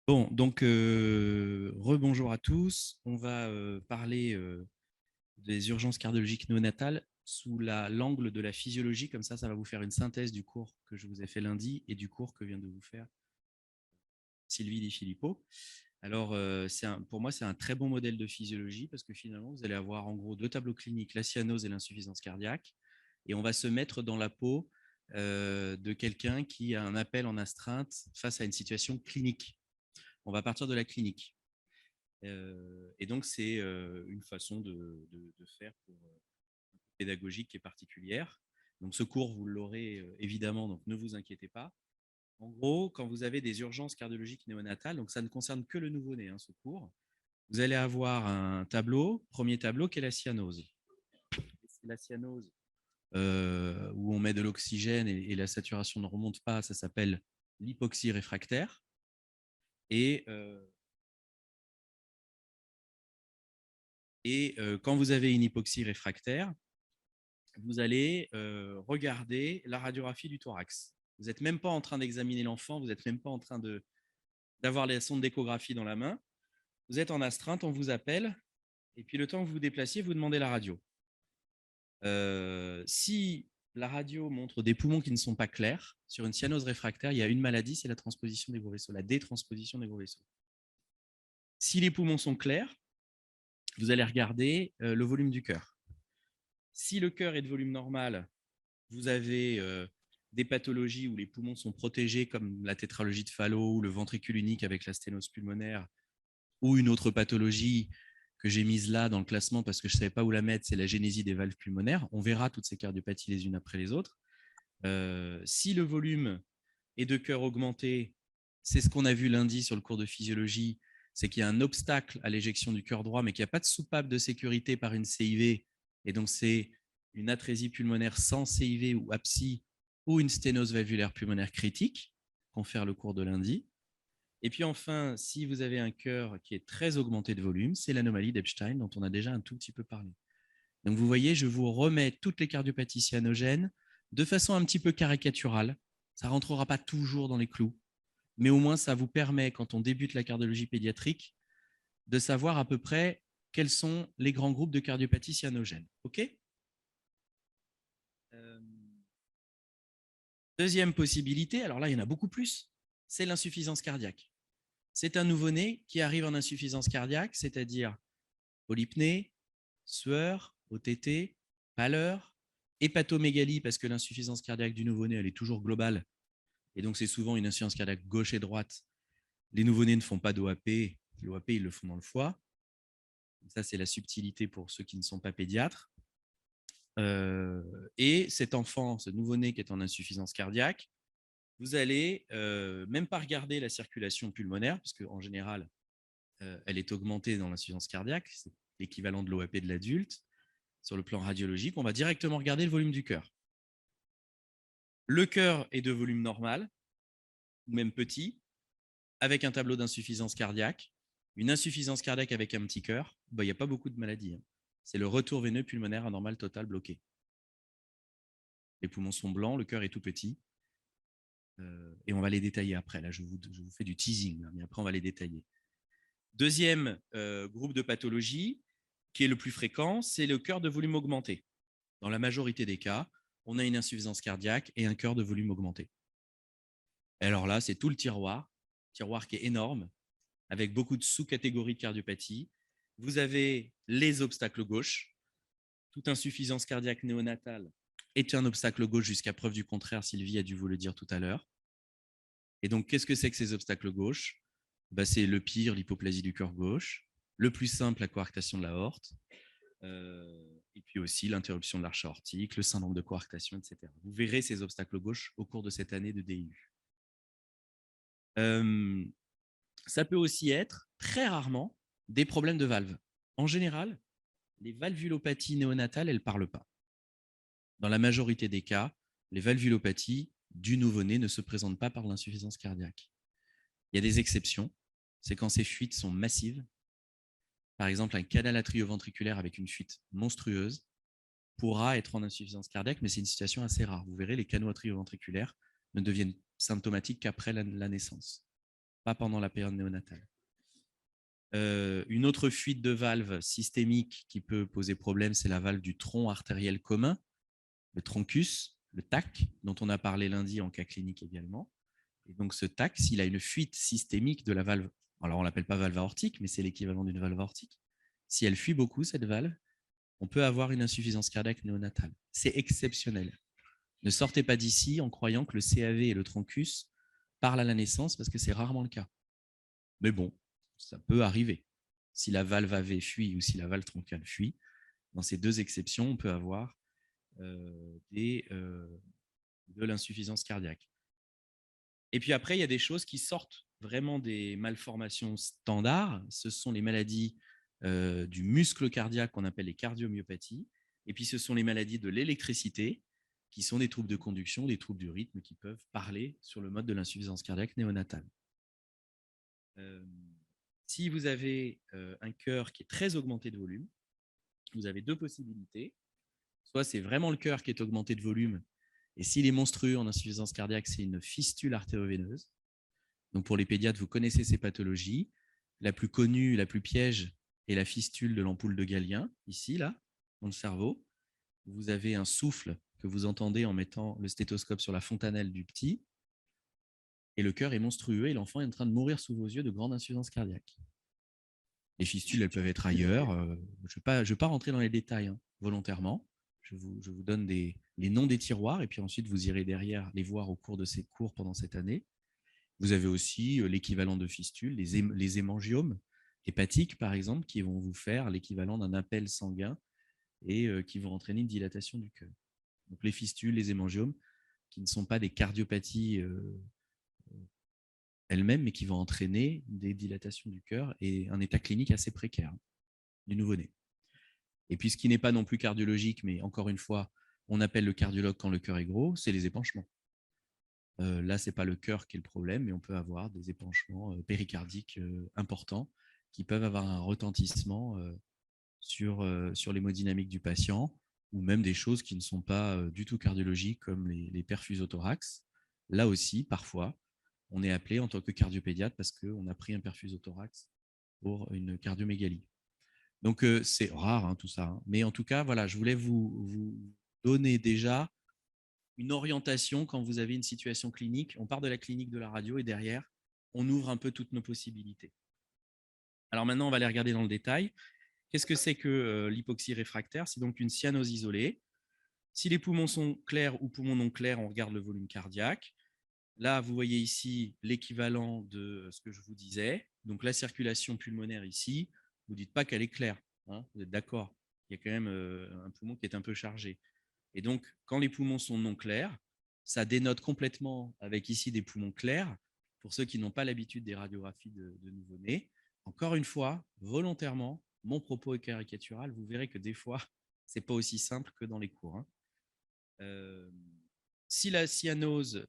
Bon, donc rebonjour à tous. On va parler des urgences cardiologiques néonatales sous l'angle de la physiologie. Comme ça va vous faire une synthèse du cours que je vous ai fait lundi et du cours que vient de vous faire Sylvie Di Filippo. Alors, pour moi, c'est un très bon modèle de physiologie parce que finalement, vous allez avoir en gros deux tableaux cliniques, la cyanose et l'insuffisance cardiaque. Et on va se mettre dans la peau de quelqu'un qui a un appel en astreinte face à une situation clinique. On va partir de la clinique. Et donc, c'est une façon de faire pour pédagogique qui est particulière. Donc, ce cours, vous l'aurez évidemment, donc ne vous inquiétez pas. En gros, quand vous avez des urgences cardiologiques néonatales, donc ça ne concerne que le nouveau-né, hein, ce cours, vous allez avoir un tableau, premier tableau, qui est la cyanose. C'est la cyanose où on met de l'oxygène et la saturation ne remonte pas, ça s'appelle l'hypoxie réfractaire. Et quand vous avez une hypoxie réfractaire, vous allez regarder la radiographie du thorax. Vous n'êtes même pas en train d'examiner l'enfant, vous n'êtes même pas en train d'avoir les sondes d'échographie dans la main. Vous êtes en astreinte, on vous appelle, et puis le temps que vous vous déplaciez, vous demandez la radio. Si la radio montre des poumons qui ne sont pas clairs, sur une cyanose réfractaire, il y a une maladie, c'est la transposition des gros vaisseaux, la détransposition des gros vaisseaux. Si les poumons sont clairs, vous allez regarder le volume du cœur. Si le cœur est de volume normal, vous avez des pathologies où les poumons sont protégés, comme la tétralogie de Fallot ou le ventricule unique avec la sténose pulmonaire, ou une autre pathologie que j'ai mise là dans le classement parce que je ne savais pas où la mettre, c'est la génésie des valves pulmonaires. On verra toutes ces cardiopathies les unes après les autres. Si le volume est de cœur augmenté, c'est ce qu'on a vu lundi sur le cours de physiologie, c'est qu'il y a un obstacle à l'éjection du cœur droit, mais qu'il n'y a pas de soupape de sécurité par une CIV, et donc c'est une atrésie pulmonaire sans CIV ou APSI ou une sténose valvulaire pulmonaire critique, confère le cours de lundi. Et puis enfin, si vous avez un cœur qui est très augmenté de volume, c'est l'anomalie d'Epstein dont on a déjà un tout petit peu parlé. Donc vous voyez, je vous remets toutes les cardiopathies cyanogènes de façon un petit peu caricaturale. Ça ne rentrera pas toujours dans les clous, mais au moins ça vous permet, quand on débute la cardiologie pédiatrique, de savoir à peu près quels sont les grands groupes de cardiopathies cyanogènes. OK ? Deuxième possibilité, alors là, il y en a beaucoup plus, c'est l'insuffisance cardiaque. C'est un nouveau-né qui arrive en insuffisance cardiaque, c'est-à-dire polypnée, sueur, OTT, pâleur, hépatomégalie, parce que l'insuffisance cardiaque du nouveau-né, elle est toujours globale, et donc c'est souvent une insuffisance cardiaque gauche et droite. Les nouveau-nés ne font pas d'OAP, l'OAP, ils le font dans le foie. Ça, c'est la subtilité pour ceux qui ne sont pas pédiatres. Et cet enfant, ce nouveau-né qui est en insuffisance cardiaque, vous allez même pas regarder la circulation pulmonaire, parce qu'en général, elle est augmentée dans l'insuffisance cardiaque, c'est l'équivalent de l'OAP de l'adulte. Sur le plan radiologique, on va directement regarder le volume du cœur. Le cœur est de volume normal, ou même petit, avec un tableau d'insuffisance cardiaque. Une insuffisance cardiaque avec un petit cœur, il n'y a pas beaucoup de maladies. Hein. C'est le retour veineux pulmonaire anormal total bloqué. Les poumons sont blancs, le cœur est tout petit. Et on va les détailler après. Là, je vous fais du teasing, mais après, on va les détailler. Deuxième groupe de pathologie, qui est le plus fréquent, c'est le cœur de volume augmenté. Dans la majorité des cas, on a une insuffisance cardiaque et un cœur de volume augmenté. Et alors là, c'est tout le tiroir qui est énorme, avec beaucoup de sous-catégories de cardiopathie. Vous avez les obstacles gauches. Toute insuffisance cardiaque néonatale est un obstacle gauche jusqu'à preuve du contraire, Sylvie a dû vous le dire tout à l'heure. Et donc, qu'est-ce que c'est que ces obstacles gauches ? C'est le pire, l'hypoplasie du cœur gauche. Le plus simple, la coarctation de l'aorte. Et puis aussi l'interruption de l'arche aortique, le syndrome de coarctation, etc. Vous verrez ces obstacles gauches au cours de cette année de DIU. Ça peut aussi être, très rarement, des problèmes de valves. En général, les valvulopathies néonatales, elles ne parlent pas. Dans la majorité des cas, les valvulopathies du nouveau-né ne se présentent pas par l'insuffisance cardiaque. Il y a des exceptions, c'est quand ces fuites sont massives. Par exemple, un canal atrioventriculaire avec une fuite monstrueuse pourra être en insuffisance cardiaque, mais c'est une situation assez rare. Vous verrez, les canaux atrioventriculaires ne deviennent symptomatiques qu'après la naissance. pas pendant la période néonatale. Une autre fuite de valve systémique qui peut poser problème, c'est la valve du tronc artériel commun, le troncus, le TAC, dont on a parlé lundi en cas clinique également. Et donc ce TAC, s'il a une fuite systémique de la valve, alors on ne l'appelle pas valve aortique, mais c'est l'équivalent d'une valve aortique. Si elle fuit beaucoup, cette valve, on peut avoir une insuffisance cardiaque néonatale. C'est exceptionnel. Ne sortez pas d'ici en croyant que le CAV et le troncus parlent à la naissance, parce que c'est rarement le cas. Mais bon, ça peut arriver. Si la valve AV fuit ou si la valve troncale fuit, dans ces deux exceptions, on peut avoir de l'insuffisance cardiaque. Et puis après, il y a des choses qui sortent vraiment des malformations standards. Ce sont les maladies du muscle cardiaque qu'on appelle les cardiomyopathies. Et puis ce sont les maladies de l'électricité, qui sont des troubles de conduction, des troubles du rythme qui peuvent parler sur le mode de l'insuffisance cardiaque néonatale. Si vous avez un cœur qui est très augmenté de volume, vous avez deux possibilités. Soit c'est vraiment le cœur qui est augmenté de volume, et s'il est monstrueux en insuffisance cardiaque, c'est une fistule artério-veineuse. Donc pour les pédiatres, vous connaissez ces pathologies. La plus connue, la plus piège, est la fistule de l'ampoule de Galien, ici, là, dans le cerveau. Vous avez un souffle que vous entendez en mettant le stéthoscope sur la fontanelle du petit, et le cœur est monstrueux et l'enfant est en train de mourir sous vos yeux de grande insuffisance cardiaque. Les fistules, elles peuvent être ailleurs. Je ne vais pas rentrer dans les détails volontairement. Je vous donne les noms des tiroirs et puis ensuite, vous irez derrière les voir au cours de ces cours pendant cette année. Vous avez aussi l'équivalent de fistules, les hémangiomes hépatiques, par exemple, qui vont vous faire l'équivalent d'un appel sanguin et qui vont entraîner une dilatation du cœur. Donc les fistules, les hémangiomes, qui ne sont pas des cardiopathies elles-mêmes, mais qui vont entraîner des dilatations du cœur et un état clinique assez précaire du nouveau-né. Et puis ce qui n'est pas non plus cardiologique, mais encore une fois, on appelle le cardiologue quand le cœur est gros, c'est les épanchements. Là, ce n'est pas le cœur qui est le problème, mais on peut avoir des épanchements péricardiques importants qui peuvent avoir un retentissement sur l'hémodynamique du patient, ou même des choses qui ne sont pas du tout cardiologiques, comme les perfusothorax. Là aussi, parfois, on est appelé en tant que cardiopédiatre parce qu'on a pris un perfusothorax pour une cardiomégalie. Donc, c'est rare tout ça. Mais en tout cas, voilà, je voulais vous donner déjà une orientation quand vous avez une situation clinique. On part de la clinique de la radio et derrière, on ouvre un peu toutes nos possibilités. Alors maintenant, on va aller regarder dans le détail. Qu'est-ce que c'est que l'hypoxie réfractaire? C'est donc une cyanose isolée. Si les poumons sont clairs ou poumons non clairs, on regarde le volume cardiaque. Là, vous voyez ici l'équivalent de ce que je vous disais. Donc la circulation pulmonaire ici, vous ne dites pas qu'elle est claire. Vous êtes d'accord? Il y a quand même un poumon qui est un peu chargé. Et donc, quand les poumons sont non clairs, ça dénote complètement avec ici des poumons clairs. Pour ceux qui n'ont pas l'habitude des radiographies de nouveau-nés, encore une fois, volontairement, mon propos est caricatural. Vous verrez que des fois, ce n'est pas aussi simple que dans les cours. Si la cyanose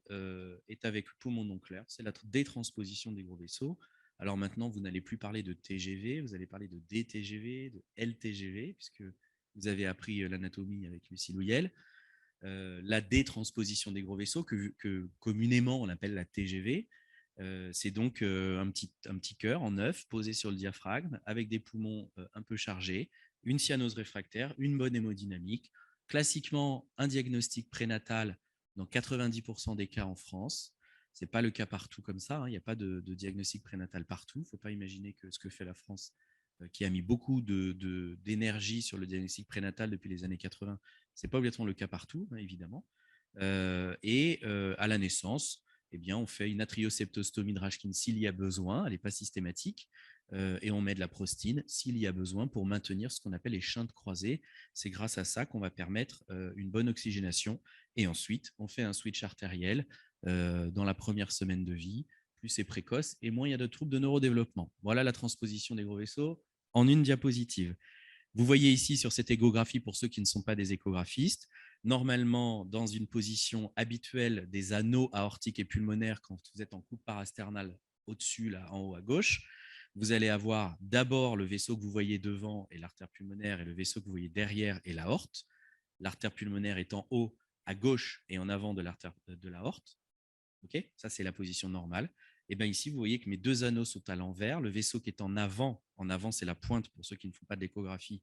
est avec poumon non clair, c'est la détransposition des gros vaisseaux. Alors maintenant, vous n'allez plus parler de TGV, vous allez parler de DTGV, de LTGV, puisque vous avez appris l'anatomie avec Lucie Louyel. La détransposition des gros vaisseaux, que communément on appelle la TGV, c'est donc un petit cœur en œuf posé sur le diaphragme avec des poumons un peu chargés, une cyanose réfractaire, une bonne hémodynamique. Classiquement, un diagnostic prénatal dans 90% des cas en France. Ce n'est pas le cas partout comme ça. Il n'y a pas de diagnostic prénatal partout. Il ne faut pas imaginer que ce que fait la France, qui a mis beaucoup d'énergie sur le diagnostic prénatal depuis les années 80, ce n'est pas obligatoirement le cas partout, évidemment. Et à la naissance, eh bien, on fait une atrioseptostomie de Rashkin s'il y a besoin, elle n'est pas systématique, et on met de la prostine s'il y a besoin pour maintenir ce qu'on appelle les shunts croisés. C'est grâce à ça qu'on va permettre une bonne oxygénation. Et ensuite, on fait un switch artériel dans la première semaine de vie. Plus c'est précoce et moins il y a de troubles de neurodéveloppement. Voilà la transposition des gros vaisseaux en une diapositive. Vous voyez ici sur cette échographie, pour ceux qui ne sont pas des échographistes, normalement, dans une position habituelle des anneaux aortiques et pulmonaires, quand vous êtes en coupe parasternale au-dessus, là, en haut à gauche, vous allez avoir d'abord le vaisseau que vous voyez devant et l'artère pulmonaire, et le vaisseau que vous voyez derrière et l'aorte. L'artère pulmonaire est en haut à gauche et en avant de l'artère de l'aorte. Okay, ça, c'est la position normale. Et bien ici, vous voyez que mes deux anneaux sont à l'envers. Le vaisseau qui est en avant c'est la pointe pour ceux qui ne font pas de l'échographie,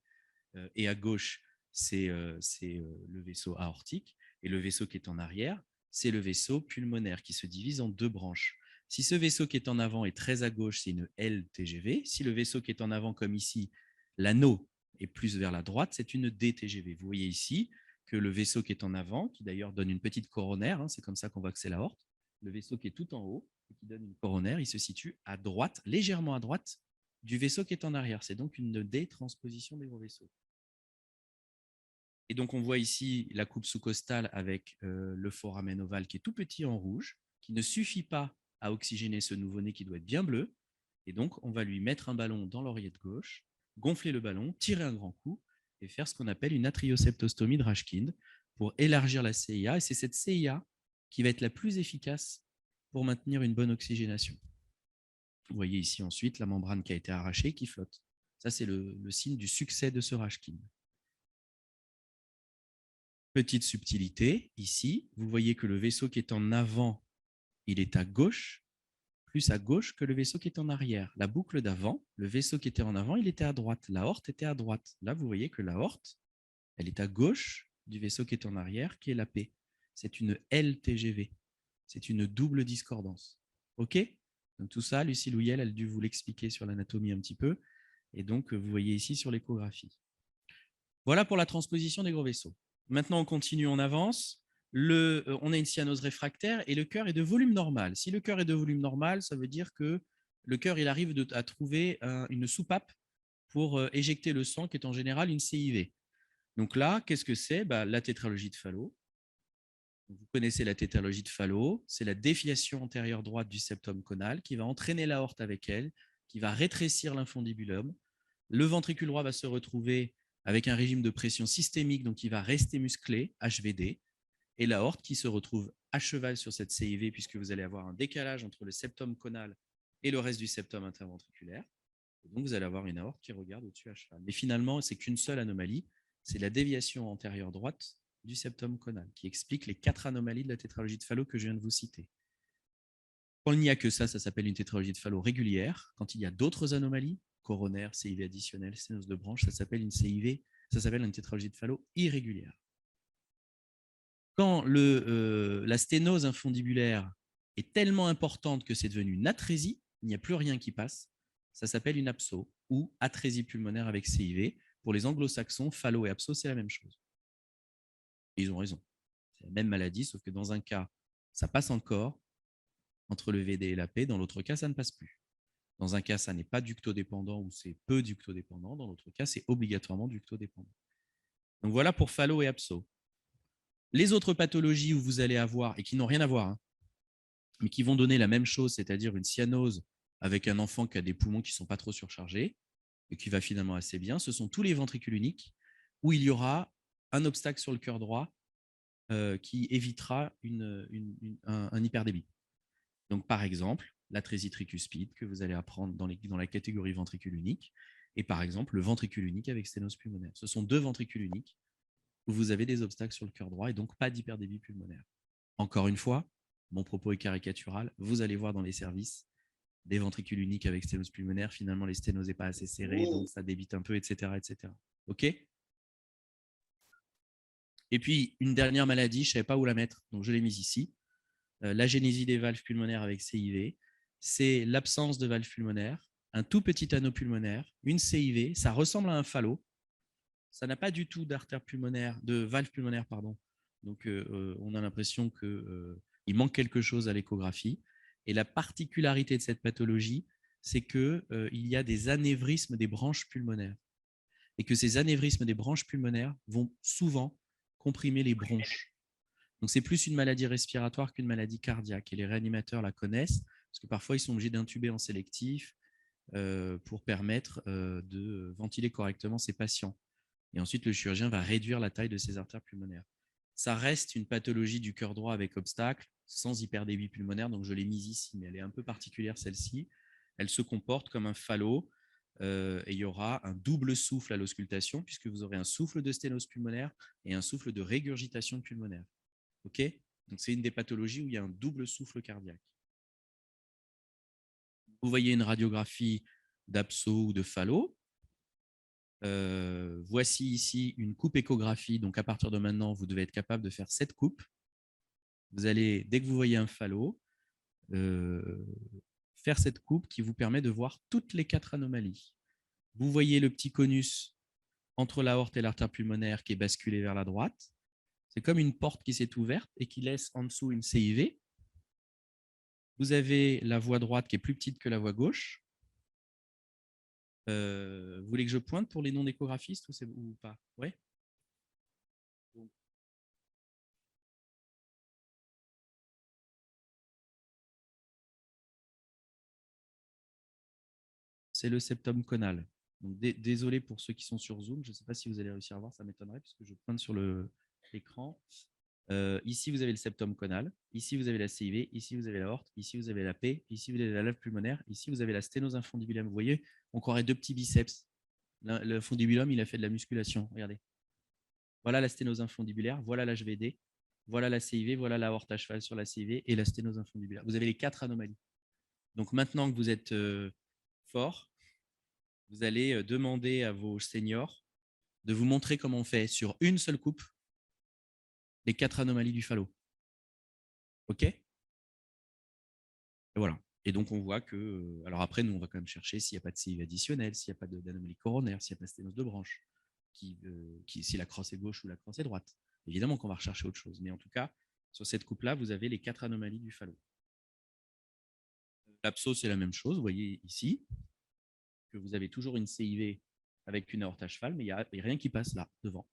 et à gauche, c'est le vaisseau aortique. Et le vaisseau qui est en arrière, c'est le vaisseau pulmonaire qui se divise en deux branches. Si ce vaisseau qui est en avant est très à gauche, c'est une LTGV. Si le vaisseau qui est en avant, comme ici, l'anneau est plus vers la droite, c'est une DTGV. Vous voyez ici que le vaisseau qui est en avant, qui d'ailleurs donne une petite coronaire, c'est comme ça qu'on voit que c'est l'aorte, le vaisseau qui est tout en haut, qui donne une coronaire, il se situe à droite, légèrement à droite du vaisseau qui est en arrière. C'est donc une détransposition des gros vaisseaux. Et donc, on voit ici la coupe sous-costale avec le foramen ovale qui est tout petit en rouge, qui ne suffit pas à oxygéner ce nouveau-né qui doit être bien bleu. Et donc, on va lui mettre un ballon dans l'oreillette gauche, gonfler le ballon, tirer un grand coup et faire ce qu'on appelle une atrioseptostomie de Rashkind pour élargir la CIA. Et c'est cette CIA qui va être la plus efficace pour maintenir une bonne oxygénation. Vous voyez ici ensuite la membrane qui a été arrachée qui flotte. Ça, c'est le signe du succès de ce Rashkind. Petite subtilité, ici, vous voyez que le vaisseau qui est en avant, il est à gauche, plus à gauche que le vaisseau qui est en arrière. La boucle d'avant, le vaisseau qui était en avant, il était à droite. L'aorte était à droite. Là, vous voyez que l'aorte, elle est à gauche du vaisseau qui est en arrière, qui est la P. C'est une LTGV. C'est une double discordance. OK? Donc tout ça, Lucie Louyel, elle a dû vous l'expliquer sur l'anatomie un petit peu. Et donc, vous voyez ici sur l'échographie. Voilà pour la transposition des gros vaisseaux. Maintenant, on continue, on avance. On a une cyanose réfractaire et le cœur est de volume normal. Si le cœur est de volume normal, ça veut dire que le cœur il arrive à trouver une soupape pour éjecter le sang, qui est en général une CIV. Donc là, qu'est-ce que c'est? La tétralogie de Fallot. Vous connaissez la tétralogie de Fallot, c'est la déviation antérieure droite du septum conal qui va entraîner l'aorte avec elle, qui va rétrécir l'infundibulum. Le ventricule droit va se retrouver avec un régime de pression systémique, donc il va rester musclé, HVD, et l'aorte qui se retrouve à cheval sur cette CIV, puisque vous allez avoir un décalage entre le septum conal et le reste du septum interventriculaire. Et donc, vous allez avoir une aorte qui regarde au-dessus à cheval. Mais finalement, c'est qu'une seule anomalie, c'est la déviation antérieure droite du septum conal, qui explique les 4 anomalies de la tétralogie de Fallot que je viens de vous citer. Quand il n'y a que ça s'appelle une tétralogie de Fallot régulière. Quand il y a d'autres anomalies, coronaire, CIV additionnel, sténose de branche, ça s'appelle une CIV, ça s'appelle une tétralogie de Fallot irrégulière. Quand la sténose infundibulaire est tellement importante que c'est devenu une atrésie, il n'y a plus rien qui passe, ça s'appelle une abso ou atrésie pulmonaire avec CIV. Pour les anglo-saxons, Fallot et abso, c'est la même chose. Et ils ont raison. C'est la même maladie, sauf que dans un cas, ça passe encore entre le VD et la P, dans l'autre cas, ça ne passe plus. Dans un cas, ça n'est pas ductodépendant ou c'est peu ductodépendant. Dans l'autre cas, c'est obligatoirement ductodépendant. Donc voilà pour Fallot et abso. Les autres pathologies où vous allez avoir, et qui n'ont rien à voir, mais qui vont donner la même chose, c'est-à-dire une cyanose avec un enfant qui a des poumons qui ne sont pas trop surchargés et qui va finalement assez bien, ce sont tous les ventricules uniques où il y aura un obstacle sur le cœur droit qui évitera un hyperdébit. Donc, par exemple, l'atrésie tricuspide que vous allez apprendre dans la catégorie ventricule unique, et par exemple le ventricule unique avec sténose pulmonaire. Ce sont deux ventricules uniques où vous avez des obstacles sur le cœur droit et donc pas d'hyperdébit pulmonaire. Encore une fois, mon propos est caricatural, vous allez voir dans les services des ventricules uniques avec sténose pulmonaire, finalement les sténoses n'est pas assez serrées, donc ça débite un peu, etc. etc. OK? Et puis, une dernière maladie, je ne savais pas où la mettre, donc je l'ai mise ici. L'agénésie des valves pulmonaires avec CIV, c'est l'absence de valve pulmonaire, un tout petit anneau pulmonaire, une CIV, ça ressemble à un Fallot, ça n'a pas du tout d'artère pulmonaire, de valve pulmonaire, pardon. Donc, on a l'impression qu'il manque quelque chose à l'échographie. Et la particularité de cette pathologie, c'est qu'il y a des anévrismes des branches pulmonaires. Et que ces anévrismes des branches pulmonaires vont souvent comprimer les bronches. Donc, c'est plus une maladie respiratoire qu'une maladie cardiaque. Et les réanimateurs la connaissent, parce que parfois, ils sont obligés d'intuber en sélectif pour permettre de ventiler correctement ces patients. Et ensuite, le chirurgien va réduire la taille de ses artères pulmonaires. Ça reste une pathologie du cœur droit avec obstacle, sans hyperdébit pulmonaire, donc je l'ai mise ici, mais elle est un peu particulière celle-ci. Elle se comporte comme un Fallot, et il y aura un double souffle à l'auscultation, puisque vous aurez un souffle de sténose pulmonaire et un souffle de régurgitation pulmonaire. OK ? Donc c'est une des pathologies où il y a un double souffle cardiaque. Vous voyez une radiographie d'abso ou de phallo. Voici ici une coupe échographie. Donc, à partir de maintenant, vous devez être capable de faire cette coupe. Vous allez, dès que vous voyez un phallo, faire cette coupe qui vous permet de voir toutes les 4 anomalies. Vous voyez le petit conus entre l'aorte et l'artère pulmonaire qui est basculé vers la droite. C'est comme une porte qui s'est ouverte et qui laisse en dessous une CIV. Vous avez la voie droite qui est plus petite que la voie gauche. Vous voulez que je pointe pour les non-échographistes ou pas? Ouais. C'est le septum conal. Donc, désolé pour ceux qui sont sur Zoom. Je ne sais pas si vous allez réussir à voir, ça m'étonnerait puisque je pointe sur l'écran. Ici, vous avez le septum conal. Ici, vous avez la CIV. Ici, vous avez l'aorte. Ici, vous avez la P. Ici, vous avez la valve pulmonaire. Ici, vous avez la sténose infundibulum. Vous voyez, on croirait 2 petits biceps. Le fundibulum, il a fait de la musculation. Regardez. Voilà la sténose infundibulaire. Voilà la HVD. Voilà la CIV. Voilà l'aorte à cheval sur la CIV et la sténose infundibulaire. Vous avez les 4 anomalies. Donc, maintenant que vous êtes fort, vous allez demander à vos seniors de vous montrer comment on fait sur une seule coupe les 4 anomalies du phallo. OK? Et voilà. Et donc, on voit que. Alors, après, nous, on va quand même chercher s'il n'y a pas de CIV additionnel, s'il n'y a pas d'anomalie coronaire, s'il n'y a pas de sténose de branche, si la crosse est gauche ou la crosse est droite. Évidemment qu'on va rechercher autre chose. Mais en tout cas, sur cette coupe-là, vous avez les 4 anomalies du phallo. L'abso, c'est la même chose. Vous voyez ici que vous avez toujours une CIV avec une aorte à cheval, mais il n'y a rien qui passe là, devant.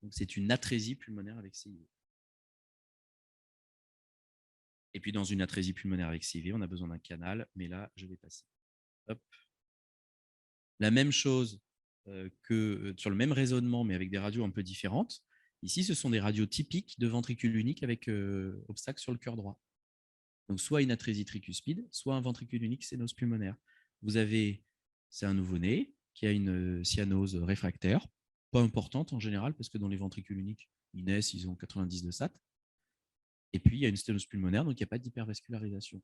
Donc, c'est une atrésie pulmonaire avec CIV. Et puis, dans une atrésie pulmonaire avec CIV, on a besoin d'un canal, mais là, je vais passer. Hop. La même chose que sur le même raisonnement, mais avec des radios un peu différentes. Ici, ce sont des radios typiques de ventricule unique avec obstacle sur le cœur droit. Donc, soit une atrésie tricuspide, soit un ventricule unique sténose pulmonaire. Vous avez, c'est un nouveau-né qui a une cyanose réfractaire, pas importante en général, parce que dans les ventricules uniques, ils naissent, ils ont 90 de SAT. Et puis, il y a une sténose pulmonaire, donc il n'y a pas d'hypervascularisation.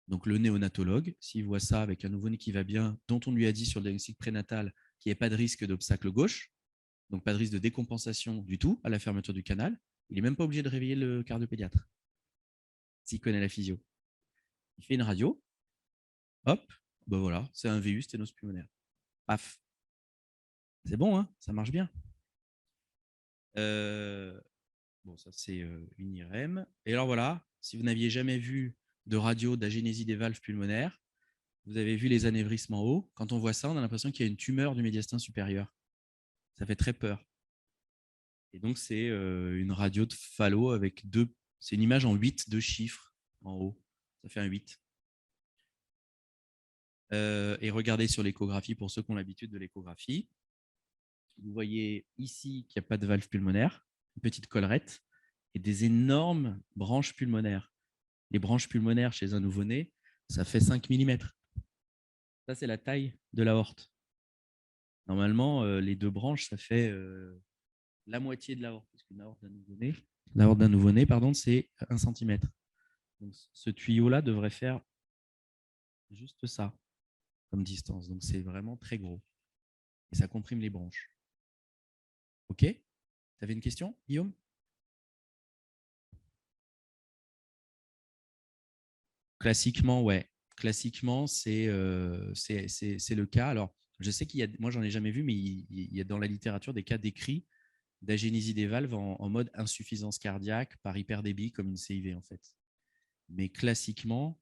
Donc, le néonatologue, s'il voit ça avec un nouveau-né qui va bien, dont on lui a dit sur le diagnostic prénatal qu'il n'y ait pas de risque d'obstacle gauche, donc pas de risque de décompensation du tout à la fermeture du canal, il n'est même pas obligé de réveiller le cardiopédiatre, s'il connaît la physio. Il fait une radio, hop, ben voilà, c'est un VU sténose pulmonaire. Paf. C'est bon, hein, ça marche bien. Bon, ça c'est une IRM. Et alors voilà, si vous n'aviez jamais vu de radio d'agénésie des valves pulmonaires, vous avez vu les anévrismes en haut. Quand on voit ça, on a l'impression qu'il y a une tumeur du médiastin supérieur. Ça fait très peur. Et donc, c'est une radio de phallo avec deux. C'est une image en 8, deux chiffres en haut. Ça fait un 8. Et regardez sur l'échographie, pour ceux qui ont l'habitude de l'échographie. Vous voyez ici qu'il n'y a pas de valve pulmonaire, une petite collerette et des énormes branches pulmonaires. Les branches pulmonaires chez un nouveau-né, ça fait 5 mm. Ça, c'est la taille de l'aorte. Normalement, les deux branches, ça fait la moitié de l'aorte. Parce qu'une aorte d'un nouveau-né, pardon, c'est 1 cm. Donc, ce tuyau-là devrait faire juste ça comme distance. Donc, c'est vraiment très gros. Et ça comprime les branches. OK? Tu avais une question, Guillaume? Classiquement, ouais. Classiquement, c'est le cas. Alors, je sais qu'il y a, moi, j'en ai jamais vu, mais il y a dans la littérature des cas décrits d'agénésie des valves en mode insuffisance cardiaque par hyperdébit, comme une CIV, en fait. Mais classiquement,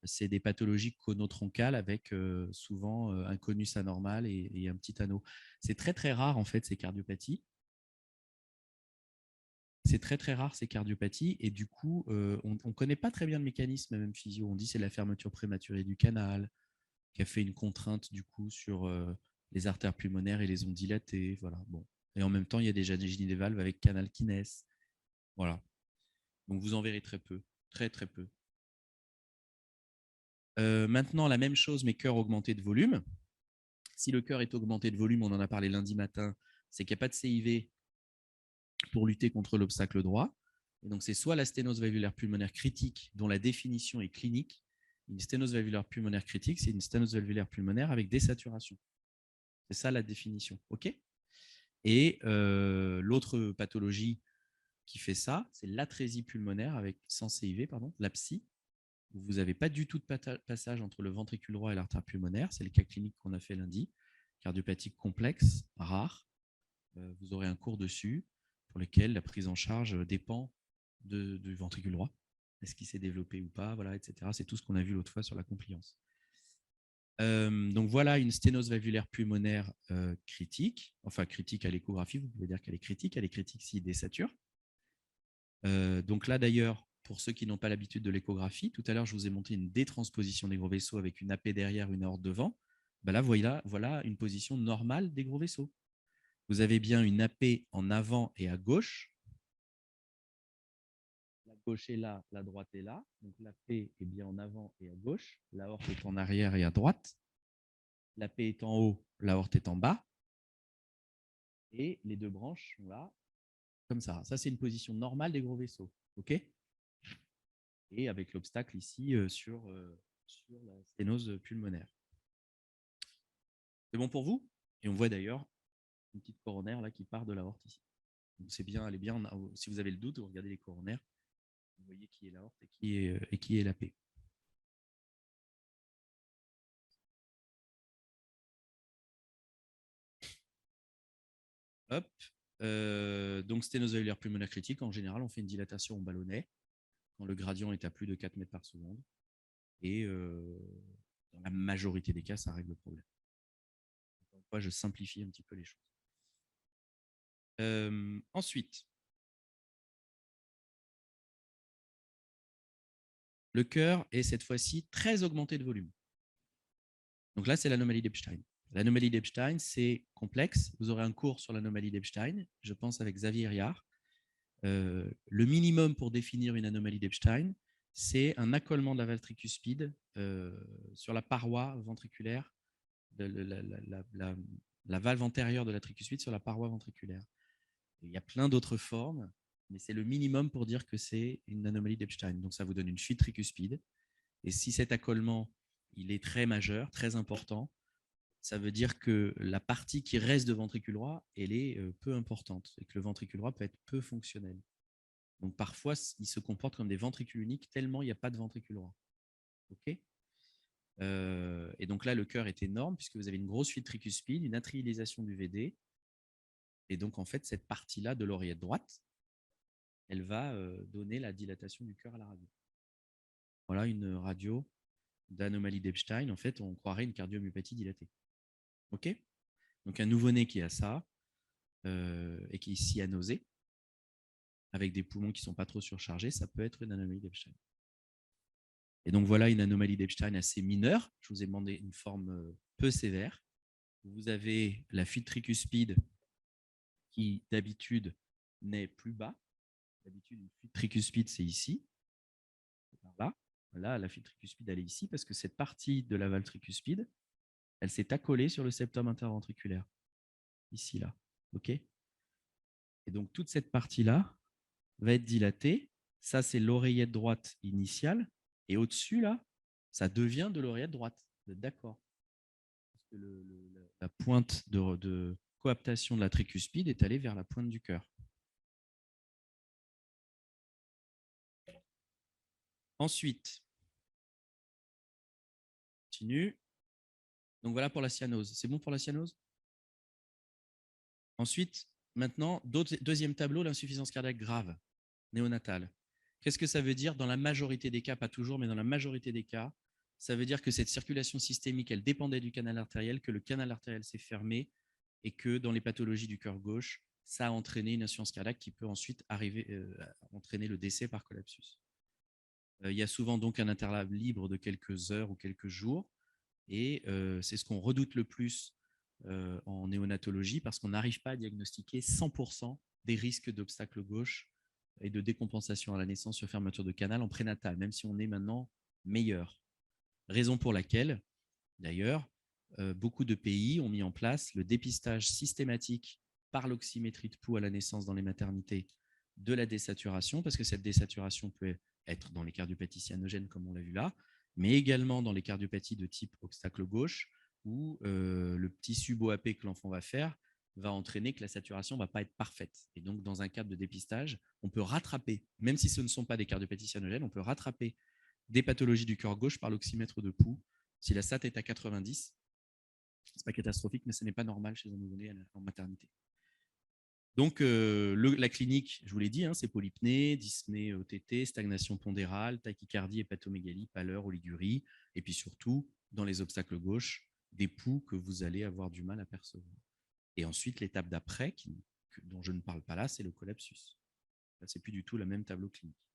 c'est des pathologies conotroncales avec souvent un conus anormal et un petit anneau. C'est très, très rare, en fait, ces cardiopathies. C'est très, très rare, ces cardiopathies. Et du coup, on ne connaît pas très bien le mécanisme, même physio. On dit que c'est la fermeture prématurée du canal qui a fait une contrainte, du coup, sur les artères pulmonaires et les ondes dilatées. Voilà, bon. Et en même temps, il y a déjà des génies des valves avec canal qui naissent. Voilà. Donc, vous en verrez très peu. Très, très peu. Maintenant, la même chose, mais cœur augmenté de volume. Si le cœur est augmenté de volume, on en a parlé lundi matin, c'est qu'il n'y a pas de CIV pour lutter contre l'obstacle droit. Et donc, c'est soit la sténose valvulaire pulmonaire critique, dont la définition est clinique. Une sténose valvulaire pulmonaire critique, c'est une sténose valvulaire pulmonaire avec désaturation. C'est ça la définition. OK ? Et l'autre pathologie qui fait ça, c'est l'atrésie pulmonaire avec sans CIV, pardon, l'APSI, où vous n'avez pas du tout de passage entre le ventricule droit et l'artère pulmonaire. C'est les cas cliniques qu'on a fait lundi. Cardiopathique complexe, rare. Vous aurez un cours dessus pour lequel la prise en charge dépend du ventricule droit. Est-ce qu'il s'est développé ou pas, voilà, etc. C'est tout ce qu'on a vu l'autre fois sur la compliance. Donc voilà une sténose valvulaire pulmonaire critique, enfin critique à l'échographie, vous pouvez dire qu'elle est critique s'il désature. Donc là d'ailleurs, pour ceux qui n'ont pas l'habitude de l'échographie, tout à l'heure je vous ai montré une détransposition des gros vaisseaux avec une AP derrière, une aorte devant. Ben là voilà une position normale des gros vaisseaux. Vous avez bien une AP en avant et à gauche. La gauche est là, la droite est là. Donc l'AP est bien en avant et à gauche. L'aorte est en arrière et à droite. L'AP est en haut, l'aorte est en bas. Et les deux branches sont là, comme ça. Ça, c'est une position normale des gros vaisseaux. OK ? Et avec l'obstacle ici sur la sténose pulmonaire. C'est bon pour vous ? Et on voit d'ailleurs une petite coronaire là qui part de l'aorte ici. Donc c'est bien, elle est bien. Si vous avez le doute, vous regardez les coronaires, vous voyez qui est l'aorte et qui est l'AP. Hop. Donc sténose valvulaire pulmonaire critique, en général, on fait une dilatation au ballonnet quand le gradient est à plus de 4 mètres par seconde. Et dans la majorité des cas, ça règle le problème. Encore une fois, je simplifie un petit peu les choses. Ensuite, le cœur est cette fois-ci très augmenté de volume. Donc là, c'est l'anomalie d'Epstein. L'anomalie d'Epstein, c'est complexe. Vous aurez un cours sur l'anomalie d'Epstein, je pense avec Xavier Riard. Le minimum pour définir une anomalie d'Epstein, c'est un accolement de la valve tricuspide sur la paroi ventriculaire, la valve antérieure de la tricuspide sur la paroi ventriculaire. Il y a plein d'autres formes, mais c'est le minimum pour dire que c'est une anomalie d'Epstein. Donc ça vous donne une fuite tricuspide. Et si cet accolement il est très majeur, très important, ça veut dire que la partie qui reste de ventricule droit, elle est peu importante et que le ventricule droit peut être peu fonctionnel. Donc parfois, ils se comportent comme des ventricules uniques tellement il n'y a pas de ventricule droit. OK ? Et donc là, le cœur est énorme puisque vous avez une grosse fuite tricuspide, une atrialisation du VD. Et donc, en fait, cette partie-là de l'oreillette droite, elle va donner la dilatation du cœur à la radio. Voilà une radio d'anomalie d'Epstein. En fait, on croirait une cardiomyopathie dilatée. OK ? Donc, un nouveau-né qui a ça et qui est cyanosé, avec des poumons qui ne sont pas trop surchargés, ça peut être une anomalie d'Epstein. Et donc, voilà une anomalie d'Epstein assez mineure. Je vous ai demandé une forme peu sévère. Vous avez la fuite tricuspide qui, d'habitude, n'est plus bas. D'habitude, une fuite tricuspide, c'est ici. Par là. Là, la fuite tricuspide, elle est ici parce que cette partie de la valve tricuspide, elle s'est accolée sur le septum interventriculaire. Ici, là. OK ? Et donc, toute cette partie-là va être dilatée. Ça, c'est l'oreillette droite initiale. Et au-dessus, là, ça devient de l'oreillette droite. Vous êtes d'accord ? Parce que la pointe de coaptation de la tricuspide est allée vers la pointe du cœur. Ensuite, continue. Donc voilà pour la cyanose. C'est bon pour la cyanose ? Ensuite, maintenant, deuxième tableau, l'insuffisance cardiaque grave, néonatale. Qu'est-ce que ça veut dire dans la majorité des cas, pas toujours, mais dans la majorité des cas, ça veut dire que cette circulation systémique, elle dépendait du canal artériel, que le canal artériel s'est fermé et que dans les pathologies du cœur gauche, ça a entraîné une insuffisance cardiaque qui peut ensuite entraîner le décès par collapsus. Il y a souvent donc un intervalle libre de quelques heures ou quelques jours et c'est ce qu'on redoute le plus en néonatologie parce qu'on n'arrive pas à diagnostiquer 100% des risques d'obstacle gauche et de décompensation à la naissance sur fermeture de canal en prénatal, même si on est maintenant meilleur. Raison pour laquelle, d'ailleurs, beaucoup de pays ont mis en place le dépistage systématique par l'oxymétrie de pouls à la naissance dans les maternités de la désaturation, parce que cette désaturation peut être dans les cardiopathies cyanogènes, comme on l'a vu là, mais également dans les cardiopathies de type obstacle gauche, où le petit subo-AP que l'enfant va faire va entraîner que la saturation ne va pas être parfaite. Et donc, dans un cadre de dépistage, on peut rattraper, même si ce ne sont pas des cardiopathies cyanogènes, on peut rattraper des pathologies du cœur gauche par l'oxymètre de pouls. Si la SAT est à 90, ce n'est pas catastrophique, mais ce n'est pas normal chez un nouveau-né en maternité. Donc, la clinique, je vous l'ai dit, hein, c'est polypnée, dyspnée OTT, stagnation pondérale, tachycardie, hépatomégalie, pâleur, oligurie, et puis surtout, dans les obstacles gauches, des poux que vous allez avoir du mal à percevoir. Et ensuite, l'étape d'après, dont je ne parle pas là, c'est le collapsus. Là, c'est plus du tout le même tableau clinique.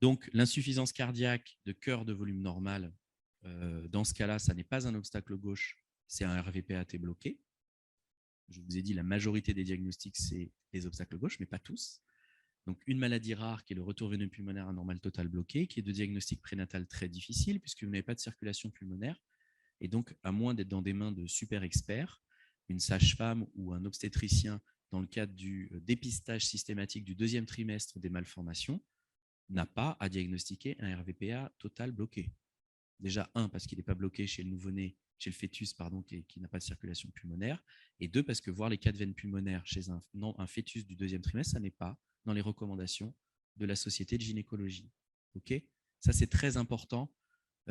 Donc, l'insuffisance cardiaque de cœur de volume normal, dans ce cas-là, ça n'est pas un obstacle gauche, c'est un RVPAT bloqué. Je vous ai dit, la majorité des diagnostics, c'est les obstacles gauches, mais pas tous. Donc, une maladie rare qui est le retour veineux pulmonaire anormal total bloqué, qui est de diagnostic prénatal très difficile, puisque vous n'avez pas de circulation pulmonaire. Et donc, à moins d'être dans des mains de super experts, une sage-femme ou un obstétricien, dans le cadre du dépistage systématique du deuxième trimestre des malformations, n'a pas à diagnostiquer un RVPA total bloqué. Déjà, un, parce qu'il n'est pas bloqué chez le nouveau-né, chez le fœtus, pardon, qui n'a pas de circulation pulmonaire, et deux, parce que voir les cas de veines pulmonaires chez un fœtus du deuxième trimestre, ça n'est pas dans les recommandations de la Société de gynécologie. Okay, ça, c'est très important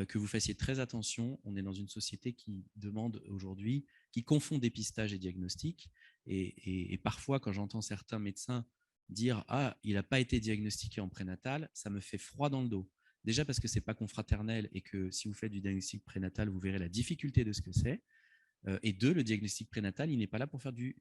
que vous fassiez très attention. On est dans une société qui demande aujourd'hui, qui confond dépistage et diagnostic, et parfois, quand j'entends certains médecins dire « Ah, il n'a pas été diagnostiqué en prénatal », ça me fait froid dans le dos. Déjà parce que ce n'est pas confraternel et que si vous faites du diagnostic prénatal, vous verrez la difficulté de ce que c'est. Et deux, le diagnostic prénatal, il n'est pas là pour faire du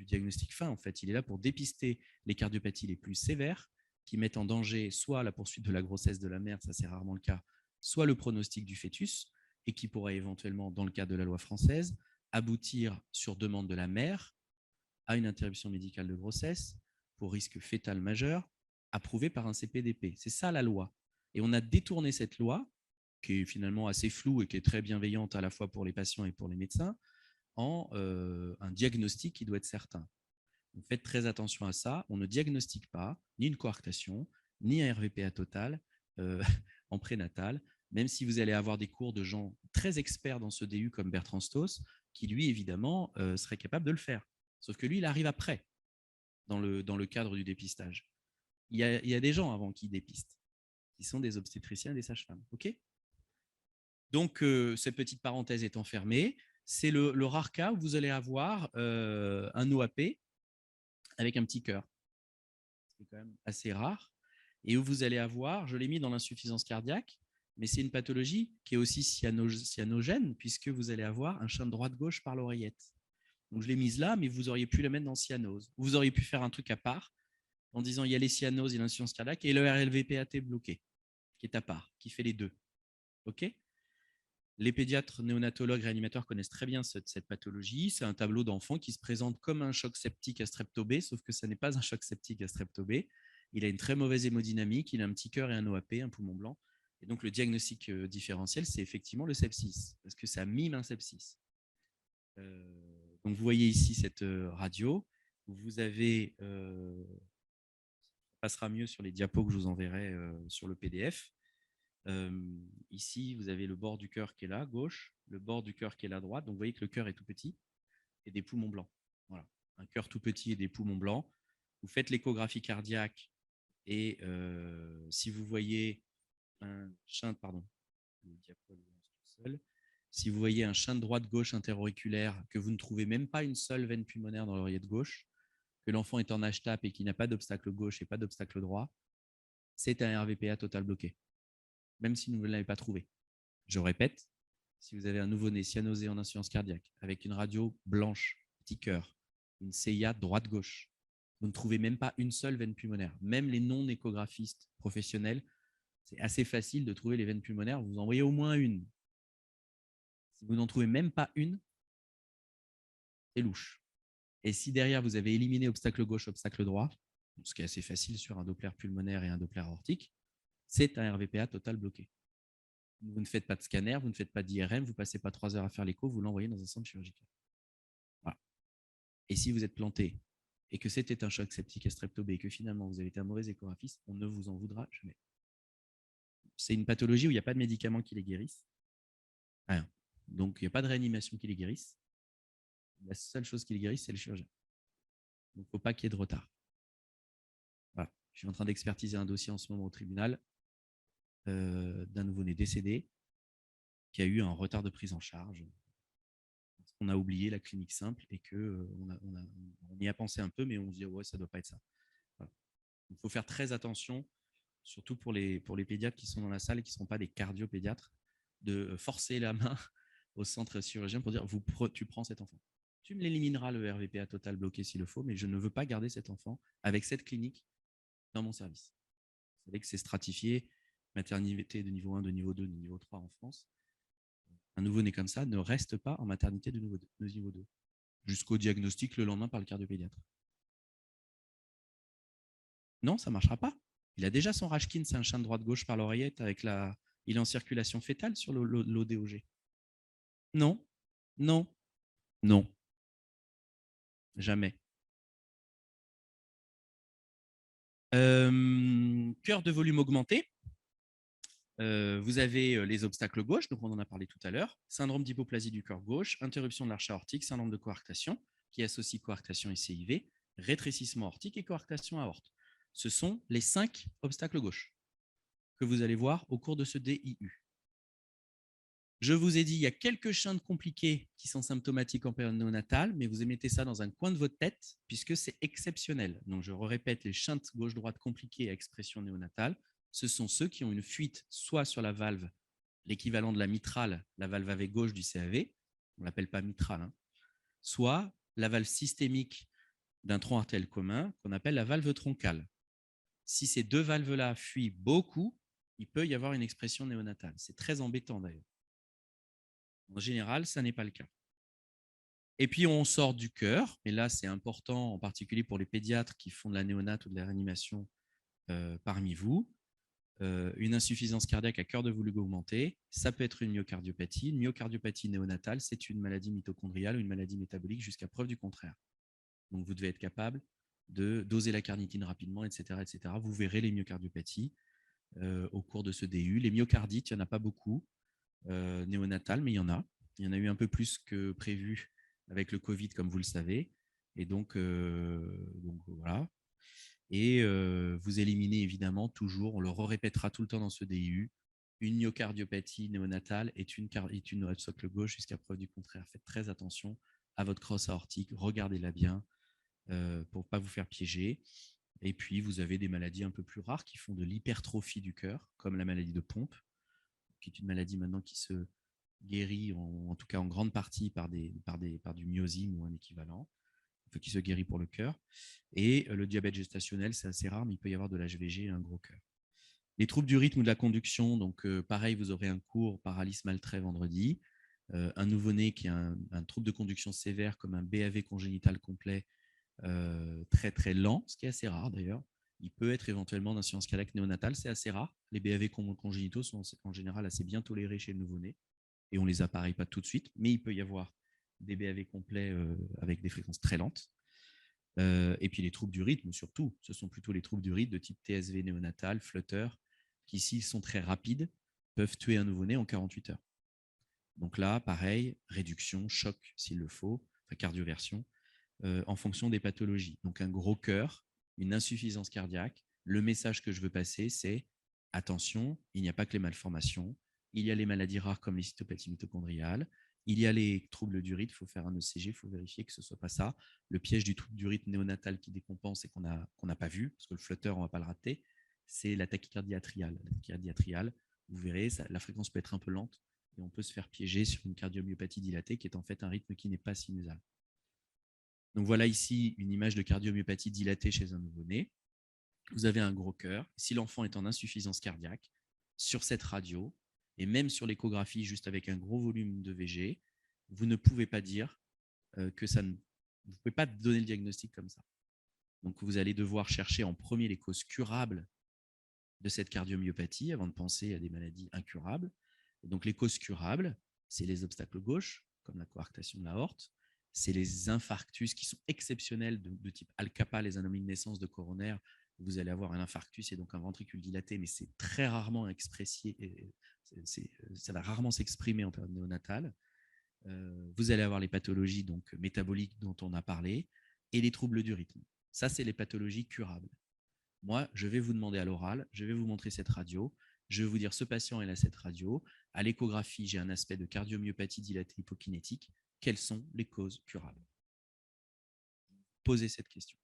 diagnostic fin, en fait. Il est là pour dépister les cardiopathies les plus sévères qui mettent en danger soit la poursuite de la grossesse de la mère, ça c'est rarement le cas, soit le pronostic du fœtus, et qui pourrait éventuellement, dans le cadre de la loi française, aboutir sur demande de la mère à une interruption médicale de grossesse pour risque fœtal majeur, approuvée par un CPDP. C'est ça la loi. Et on a détourné cette loi, qui est finalement assez floue et qui est très bienveillante à la fois pour les patients et pour les médecins, en un diagnostic qui doit être certain. Donc faites très attention à ça. On ne diagnostique pas ni une coarctation, ni un RVPA total en prénatal, même si vous allez avoir des cours de gens très experts dans ce DU comme Bertrand Stoss, qui lui, évidemment, serait capable de le faire. Sauf que lui, il arrive après, dans le cadre du dépistage. Il y a des gens avant qui dépistent, qui sont des obstétriciens et des sages-femmes. OK ? Donc, cette petite parenthèse étant fermée, c'est le rare cas où vous allez avoir un OAP avec un petit cœur. C'est quand même assez rare. Et où vous allez avoir, je l'ai mis dans l'insuffisance cardiaque, mais c'est une pathologie qui est aussi cyanogène, puisque vous allez avoir un chemin droite-gauche par l'oreillette. Donc, je l'ai mise là, mais vous auriez pu la mettre dans cyanose. Vous auriez pu faire un truc à part en disant il y a les cyanoses et l'insuffisance cardiaque et le RLVPAT bloqué, qui est à part, qui fait les deux. OK ? Les pédiatres, néonatologues, réanimateurs connaissent très bien cette pathologie. C'est un tableau d'enfant qui se présente comme un choc septique à strepto B, sauf que ce n'est pas un choc septique à strepto B. Il a une très mauvaise hémodynamique, il a un petit cœur et un OAP, un poumon blanc. Et donc, le diagnostic différentiel, c'est effectivement le sepsis, parce que ça mime un sepsis. Donc, vous voyez ici cette radio. Vous avez, ça passera mieux sur les diapos que je vous enverrai sur le PDF. Ici, vous avez le bord du cœur qui est là, gauche, le bord du cœur qui est là, droite. Donc, vous voyez que le cœur est tout petit et des poumons blancs. Voilà, un cœur tout petit et des poumons blancs. Vous faites l'échographie cardiaque et si vous voyez un shunt, pardon, le diapo tout seul. Si vous voyez un shunt droite-gauche interauriculaire, que vous ne trouvez même pas une seule veine pulmonaire dans l'oreillette gauche, que l'enfant est en HTAP et qu'il n'a pas d'obstacle gauche et pas d'obstacle droit, c'est un RVPA total bloqué, même si vous ne l'avez pas trouvé. Je répète, si vous avez un nouveau-né cyanosé en insuffisance cardiaque avec une radio blanche, petit cœur, une CIA droite-gauche, vous ne trouvez même pas une seule veine pulmonaire. Même les non-échographistes professionnels, c'est assez facile de trouver les veines pulmonaires. Vous en voyez au moins une. Si vous n'en trouvez même pas une, c'est louche. Et si derrière, vous avez éliminé obstacle gauche, obstacle droit, ce qui est assez facile sur un Doppler pulmonaire et un Doppler aortique, c'est un RVPA total bloqué. Vous ne faites pas de scanner, vous ne faites pas d'IRM, vous ne passez pas 3 heures à faire l'écho, vous l'envoyez dans un centre chirurgical. Voilà. Et si vous êtes planté et que c'était un choc septique à strepto B et que finalement vous avez été un mauvais échographiste, on ne vous en voudra jamais. c'est une pathologie où il n'y a pas de médicaments qui les guérissent. Rien. Donc, il n'y a pas de réanimation qui les guérisse. La seule chose qui les guérisse, c'est le chirurgien. Donc, il ne faut pas qu'il y ait de retard. Voilà. Je suis en train d'expertiser un dossier en ce moment au tribunal d'un nouveau-né décédé qui a eu un retard de prise en charge. On a oublié la clinique simple et on y a pensé un peu, mais on se dit ouais, ça ne doit pas être ça. Voilà. Il faut faire très attention, surtout pour les pédiatres qui sont dans la salle et qui ne sont pas des cardiopédiatres, de forcer la main au centre chirurgien pour dire tu prends cet enfant. Tu me l'élimineras le RVPA total bloqué s'il le faut, mais je ne veux pas garder cet enfant avec cette clinique dans mon service. Vous savez que c'est stratifié, maternité de niveau 1, de niveau 2, de niveau 3 en France. Un nouveau-né comme ça ne reste pas en maternité de niveau 2, jusqu'au diagnostic le lendemain par le cardiopédiatre. Non, ça ne marchera pas. Il a déjà son Rashkin, c'est un chien de droite-gauche par l'oreillette, il est en circulation fétale sur l'ODOG. Non, non, non, jamais. Cœur de volume augmenté. Vous avez les obstacles gauche, donc on en a parlé tout à l'heure, syndrome d'hypoplasie du cœur gauche, interruption de l'arche aortique, syndrome de coarctation, qui associe coarctation et CIV, rétrécissement aortique et coarctation aorte. Ce sont les 5 obstacles gauche que vous allez voir au cours de ce DIU. Je vous ai dit, il y a quelques shunts compliqués qui sont symptomatiques en période néonatale, mais vous mettez ça dans un coin de votre tête puisque c'est exceptionnel. Donc, je répète, les shunts gauche-droite compliqués à expression néonatale, ce sont ceux qui ont une fuite soit sur la valve, l'équivalent de la mitrale, la valve AV gauche du CAV, on ne l'appelle pas mitrale, hein, soit la valve systémique d'un tronc artériel commun qu'on appelle la valve troncale. Si ces deux valves-là fuient beaucoup, il peut y avoir une expression néonatale. C'est très embêtant d'ailleurs. En général, ça n'est pas le cas. Et puis, on sort du cœur, et là, c'est important, en particulier pour les pédiatres qui font de la néonate ou de la réanimation parmi vous. Une insuffisance cardiaque à cœur de volume augmenté, ça peut être une myocardiopathie. Une myocardiopathie néonatale, c'est une maladie mitochondriale ou une maladie métabolique jusqu'à preuve du contraire. Donc, vous devez être capable de doser la carnitine rapidement, etc., etc. Vous verrez les myocardiopathies au cours de ce DU. Les myocardites, il n'y en a pas beaucoup néonatales, mais il y en a. Il y en a eu un peu plus que prévu avec le Covid, comme vous le savez. Et donc voilà. Et vous éliminez évidemment toujours, on le répétera tout le temps dans ce DIU, une myocardiopathie néonatale est une obstacle gauche jusqu'à preuve du contraire. Faites très attention à votre crosse aortique, regardez-la bien pour ne pas vous faire piéger. Et puis, vous avez des maladies un peu plus rares qui font de l'hypertrophie du cœur, comme la maladie de Pompe, qui est une maladie maintenant qui se guérit, en tout cas en grande partie, par du myosine ou un équivalent, qui se guérit pour le cœur. Et le diabète gestationnel, c'est assez rare, mais il peut y avoir de l'HVG et un gros cœur. Les troubles du rythme ou de la conduction, donc pareil, vous aurez un cours par Alice Maltrait vendredi. Un nouveau-né qui a un trouble de conduction sévère comme un BAV congénital complet très très lent, ce qui est assez rare d'ailleurs. Il peut être éventuellement d'insuffisance cardiaque néonatale, c'est assez rare. Les BAV congénitaux sont en général assez bien tolérés chez le nouveau-né et on ne les appareille pas tout de suite, mais il peut y avoir des BAV complets avec des fréquences très lentes. Et puis les troubles du rythme, surtout, ce sont plutôt les troubles du rythme de type TSV néonatal, flutter, qui, s'ils sont très rapides, peuvent tuer un nouveau-né en 48 heures. Donc là, pareil, réduction, choc s'il le faut, enfin cardioversion, en fonction des pathologies. Donc un gros cœur, une insuffisance cardiaque. Le message que je veux passer, c'est attention, il n'y a pas que les malformations, il y a les maladies rares comme les cytopathies mitochondriales, il y a les troubles du rythme, il faut faire un ECG, il faut vérifier que ce ne soit pas ça. Le piège du trouble du rythme néonatal qui décompense et qu'on n'a pas vu, parce que le flutter, on ne va pas le rater, c'est la tachycardie atriale. La tachycardie atriale, vous verrez, la fréquence peut être un peu lente et on peut se faire piéger sur une cardiomyopathie dilatée qui est en fait un rythme qui n'est pas sinusal. Donc voilà ici une image de cardiomyopathie dilatée chez un nouveau-né. Vous avez un gros cœur. Si l'enfant est en insuffisance cardiaque, sur cette radio, et même sur l'échographie juste avec un gros volume de VG, vous ne pouvez pas dire que ça ne... Vous ne pouvez pas donner le diagnostic comme ça. Donc vous allez devoir chercher en premier les causes curables de cette cardiomyopathie avant de penser à des maladies incurables. Et donc les causes curables, c'est les obstacles gauches, comme la coarctation de l'aorte, c'est les infarctus qui sont exceptionnels de type Alcapa, les anomalies de naissance de coronaire, Vous allez avoir un infarctus et donc un ventricule dilaté, mais c'est très rarement expressé, ça va rarement s'exprimer en période néonatale. Vous allez avoir les pathologies donc métaboliques dont on a parlé et les troubles du rythme. Ça, c'est les pathologies curables. Moi, je vais vous demander à l'oral, je vais vous montrer cette radio, je vais vous dire ce patient il a cette radio. À l'échographie, j'ai un aspect de cardiomyopathie dilatée hypokinétique. Quelles sont les causes curables? Posez cette question.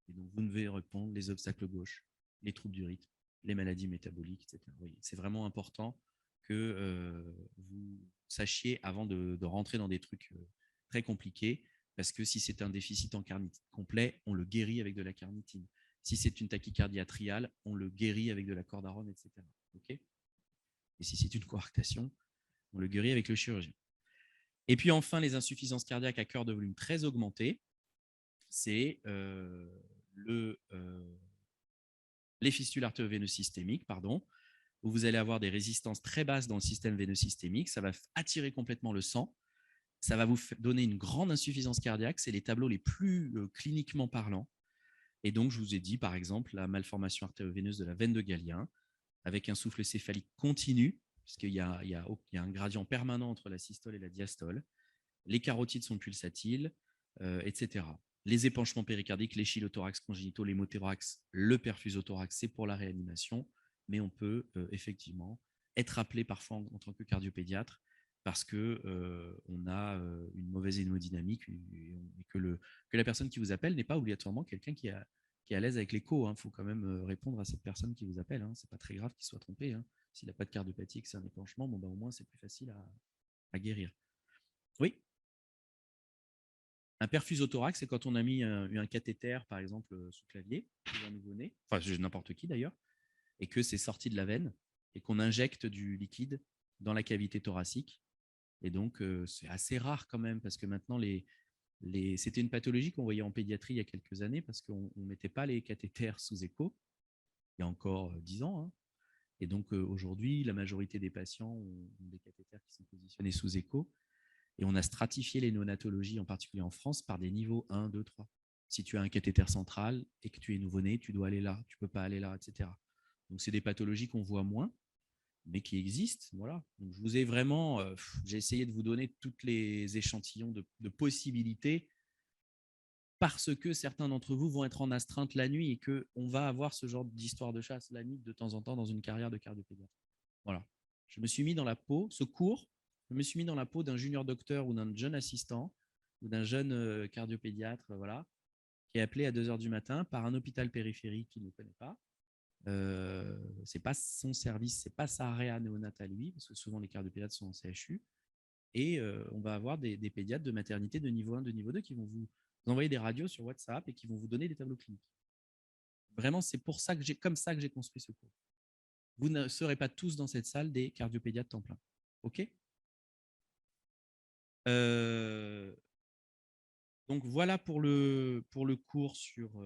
Et donc, vous devez répondre les obstacles gauches, les troubles du rythme, les maladies métaboliques, etc. Oui, c'est vraiment important que vous sachiez avant de rentrer dans des trucs très compliqués, parce que si c'est un déficit en carnitine complet, on le guérit avec de la carnitine. Si c'est une tachycardie atriale, on le guérit avec de la cordarone, etc. Okay, et si c'est une coarctation, on le guérit avec le chirurgien. Et puis enfin, les insuffisances cardiaques à cœur de volume très augmenté, c'est les fistules artério-veineuses systémiques, où vous allez avoir des résistances très basses dans le système veineux systémique. Ça va attirer complètement le sang. Ça va vous donner une grande insuffisance cardiaque. C'est les tableaux les plus cliniquement parlants. Et donc, je vous ai dit, par exemple, la malformation artério-veineuse de la veine de Galien, avec un souffle céphalique continu, puisqu'il y a un gradient permanent entre la systole et la diastole. Les carotides sont pulsatiles, etc. Les épanchements péricardiques, les chylothorax congénitaux, l'hémothorax, le perfusothorax, c'est pour la réanimation, mais on peut effectivement être appelé parfois en tant que cardiopédiatre parce qu'on a une mauvaise hémodynamique et que la personne qui vous appelle n'est pas obligatoirement quelqu'un qui est à l'aise avec l'écho. Il faut quand même répondre à cette personne qui vous appelle. Ce n'est pas très grave qu'il soit trompé. S'il n'a pas de cardiopathie, que c'est un épanchement, bon, au moins c'est plus facile à guérir. Oui. Un perfusothorax, c'est quand on a mis un cathéter, par exemple, sous clavier, sous un nouveau-né, enfin n'importe qui d'ailleurs, et que c'est sorti de la veine, et qu'on injecte du liquide dans la cavité thoracique. Et donc, c'est assez rare quand même, parce que maintenant, c'était une pathologie qu'on voyait en pédiatrie il y a quelques années, parce qu'on ne mettait pas les cathéters sous écho, il y a encore 10 ans. Et donc, aujourd'hui, la majorité des patients ont des cathéters qui sont positionnés sous écho. Et on a stratifié les néonatologies, en particulier en France, par des niveaux 1, 2, 3. Si tu as un cathéter central et que tu es nouveau-né, tu dois aller là, tu ne peux pas aller là, etc. Donc, c'est des pathologies qu'on voit moins, mais qui existent. Voilà. Donc, je vous ai vraiment, j'ai essayé de vous donner tous les échantillons de possibilités parce que certains d'entre vous vont être en astreinte la nuit et qu'on va avoir ce genre d'histoire de chasse la nuit de temps en temps dans une carrière de cardiopédiatre. Voilà. Je me suis mis dans la peau, ce cours, je me suis mis dans la peau d'un junior docteur ou d'un jeune assistant ou d'un jeune cardiopédiatre, voilà, qui est appelé à 2 heures du matin par un hôpital périphérique qu'il ne connaît pas. C'est pas son service, c'est pas sa réa néonatale lui, parce que souvent les cardiopédiatres sont en CHU. Et on va avoir des pédiatres de maternité de niveau 1, de niveau 2 qui vont vous envoyer des radios sur WhatsApp et qui vont vous donner des tableaux cliniques. Vraiment, c'est pour ça que comme ça que j'ai construit ce cours. Vous ne serez pas tous dans cette salle des cardiopédiatres temps plein. OK? Donc voilà pour le cours sur